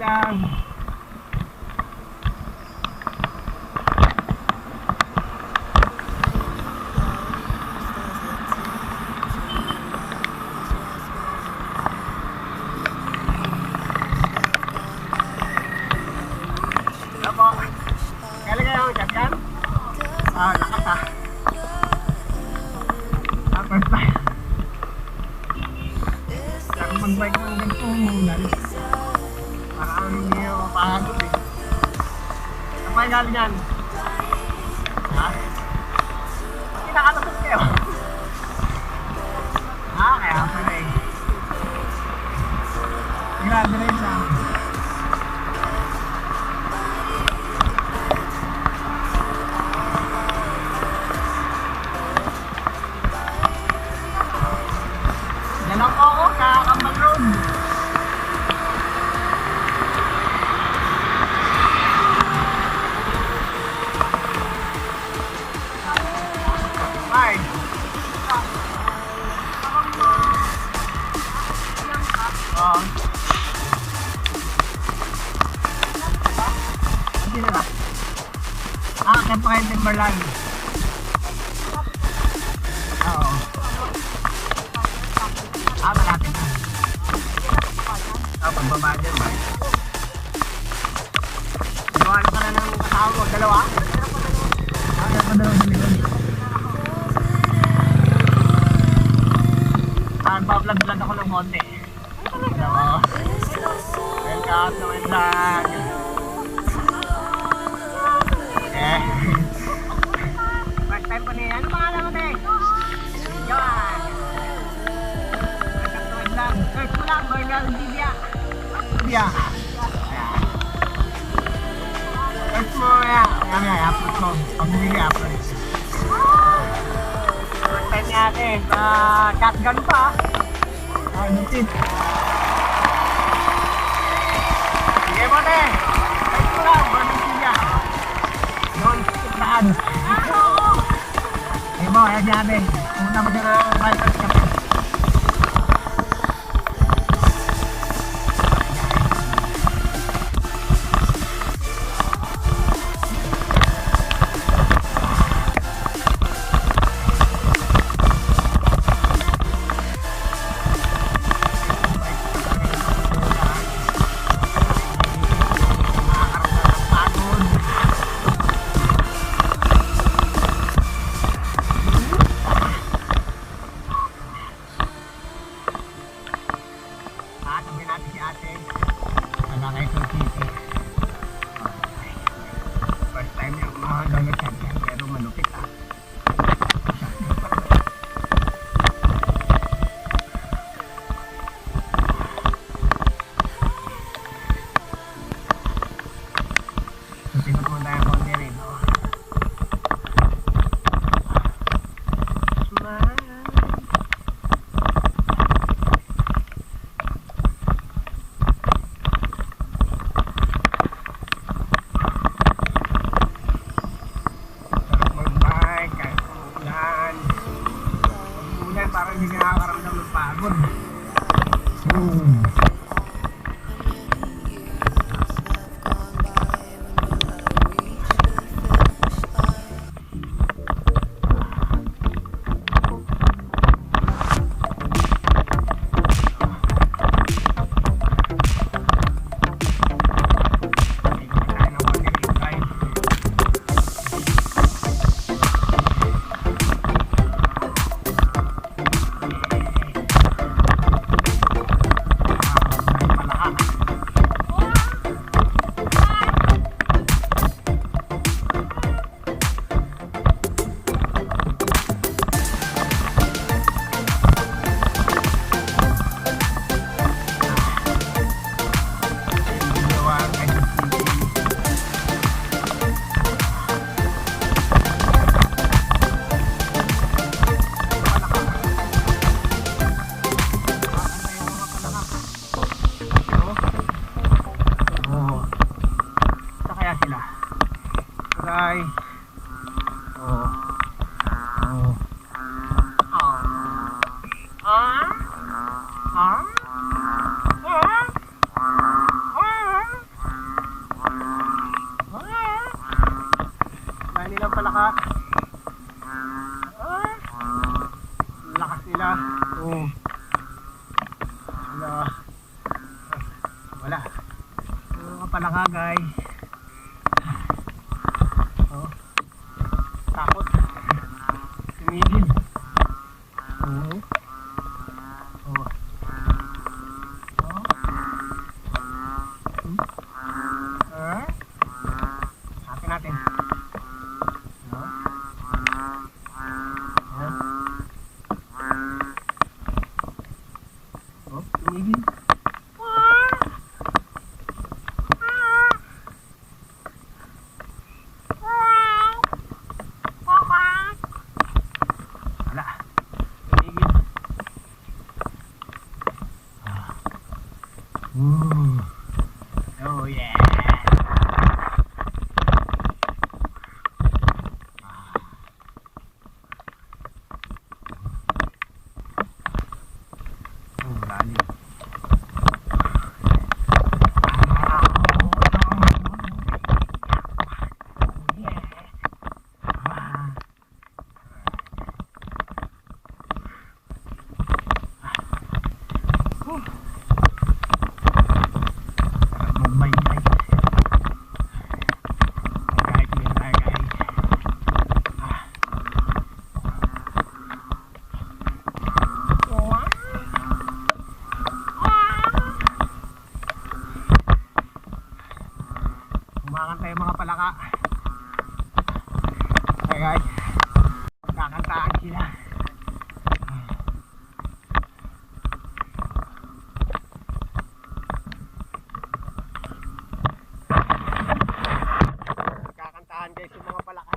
lang. Apo, kailan kayo ang chat yan? Lakas ah. First time. Kaya kung mag-bike ng ganito umulan, parang hindi ako mapahagod eh. Saan kayo galing yan? Ha? Hindi nakalusot kayo. Kaya pala eh. Grabe rin siya. Yan ako ako, kakambal road. Bye. Hindi na ba? Kaya pa kayo Timberland. Oo. Malapit na. Pagbaba dyan ba? Gawa ka na ng kasama mo. Dalawa? Dalawa sa likod. Nagpa-vlog ako ng konti. Dalawa. Welcome to my vlog. First time po niya. Ano pangalan mo, te? Yan. Search mo lang, Bernal Divya. Divya. Ayan. Search mo yan. Ayan, upload mo. Pag hindi upload. First time natin. Shotgun pa. Lutit. Sige mo, te. Search mo lang, Bernal Divya. Don't skip the ads. Sige mo, ayan natin. Pumunta mo siya ng Bikers Cafe. Sabi natin si ate, taga Quezon City. First time niya makagalit siya, pero malupit ah. So, tinot mo tayo konti rin. Smile. Parang hindi ka nakakaramdam ng pagod. Bye. Oh. palaka guys. Oh. Takot. Tumigil. Oo. Oh. Oh. Hatin natin. Oh. Oh. Tumigil. Wala. Tumigil. Oh yeah. Lalim. Sarap magbay guys. Guys, yan tayo guys. Kumakanta yung mga palaka. Hey guys, kakantaan sila. Kakantaan guys yung mga palaka.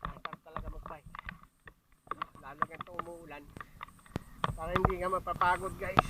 Sarap talaga mag-bike. Lalo ganito umuulan. Para hindi ka mapapagod guys.